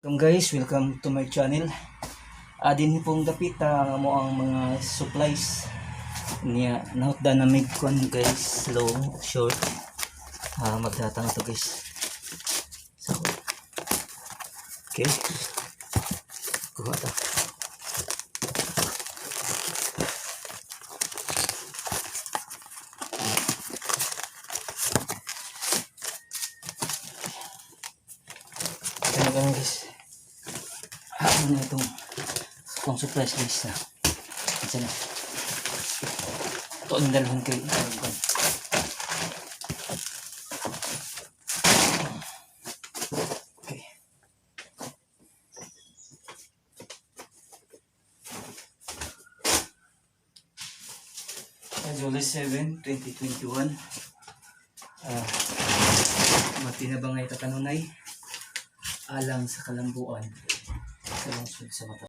Welcome guys, welcome to my channel. Din pong dapit mo ang mga supplies niya nahutda na mig kon guys, long, short. Magdatang to guys. So, okay. Kuha ta. Ganun guys. Ano na itong supplies guys na. Isa na. Ito ang dalawang kayo. Okay. July 7, 2021. Matinabangay tatanunay alang sa kalambuan sa lungsod sa mata.